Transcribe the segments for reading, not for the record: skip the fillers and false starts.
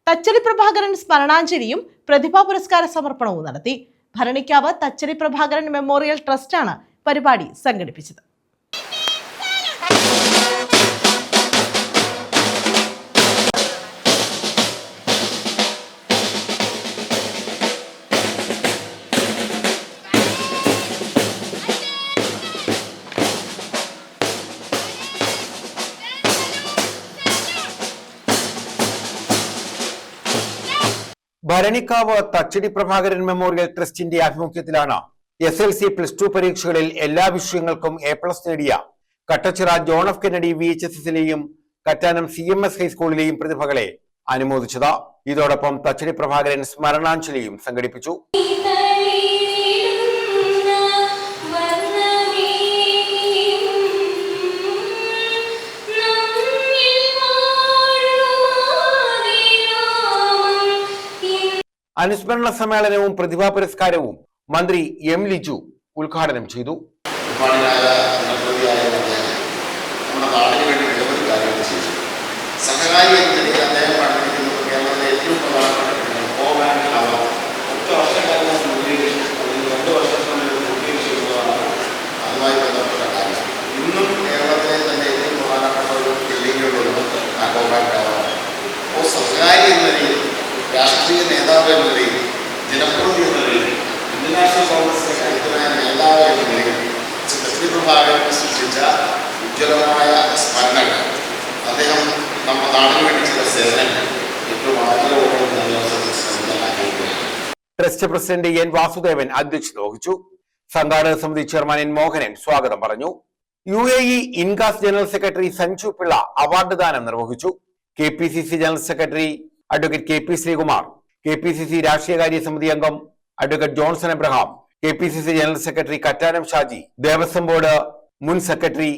തച്ചടി പ്രഭാകരൻ സ്മരണാഞ്ജലിയും പ്രതിഭാ പുരസ്കാര സമർപ്പണവും നടത്തി. ഭരണിക്കാവ് തച്ചടി പ്രഭാകരൻ മെമ്മോറിയൽ ട്രസ്റ്റാണ് പരിപാടി സംഘടിപ്പിച്ചത്. ഭരണിക്കാവ് തച്ചടി പ്രഭാകരൻ മെമ്മോറിയൽ ട്രസ്റ്റിന്റെ ആഭിമുഖ്യത്തിലാണ് SLC+2 പരീക്ഷകളിൽ എല്ലാ വിഷയങ്ങൾക്കും A+ നേടിയ കട്ടച്ചിറ ജോൺ എഫ് കെന്നഡി VHSSലെയും കറ്റാനം CMS ഹൈസ്കൂളിലെയും പ്രതിഭകളെ അനുമോദിച്ചത്. ഇതോടൊപ്പം തച്ചടി പ്രഭാകരൻ സ്മരണാഞ്ജലിയും സംഘടിപ്പിച്ചു. അനുസ്മരണ സമ്മേളനവും പ്രതിഭാ പുരസ്കാരവും മന്ത്രി M. ലിജു ഉദ്ഘാടനം ചെയ്തു. ഇന്നും കേരളത്തിലെ തന്നെ ഏറ്റവും പ്രധാനപ്പെട്ട ഒരു സഹകാരി എന്ന നിലയിൽ, രാഷ്ട്രീയ നേതാവ് എന്ന നിലയിൽ, ജനപ്രതിനിധി എന്ന നിലയിൽ, ഇന്റർനാഷണൽ കോൺഗ്രസിന്റെ കരുത്തനായ നേതാവ് എന്ന നിലയിൽ തച്ചടി പ്രഭാകരൻ സൃഷ്ടിച്ച ഉജ്ജ്വലമായ സ്മരണകൾ, അദ്ദേഹം നമ്മുടെ നാടിന് വേണ്ടി ചെയ്ത സേവനങ്ങൾ ഏറ്റവും ആദരവോടെ ട്രസ്റ്റ് പ്രസിഡന്റ് N. വാസുദേവൻ അധ്യക്ഷത വഹിച്ചു. സംഘാടക സമിതി ചെയർമാൻ N. മോഹനൻ സ്വാഗതം പറഞ്ഞു. UAE Incas general secretary Sanju Pillai award ദാനം നിർവഹിച്ചു. KPCC general secretary advocate KP Sreekumar, KPCC രാഷ്ട്രീയകാര്യ സമിതി അംഗം advocate Johnson Abraham, KPCC general secretary Kattanam Shaji, Devaswom board മുൻ സെക്രട്ടറി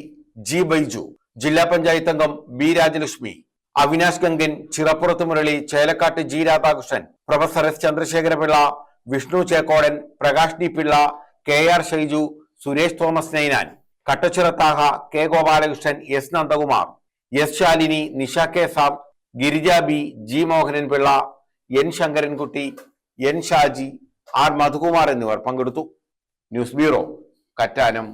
G. ബൈജു, ജില്ലാ പഞ്ചായത്ത് അംഗം B. Rajalakshmi, Avinash Gangan, Chirappurath Murali, Chelakkatt G. Radhakrishnan, professor S. Chandrasekharapillai, Vishnu Chekkodan, Prakash D. Pillai, KR Shaiju, Suresh Thomas Ninan, Kattachira Thaha, K. Gopalakrishnan, S. Nandakumar, S. Shalini, Nisha K. Sir, Girija B. G. Mohanan Pillai, N. Sankarankutty, N. Shaji, R. Madhukumar എന്നിവർ പങ്കെടുത്തു. News bureau, Kattanam.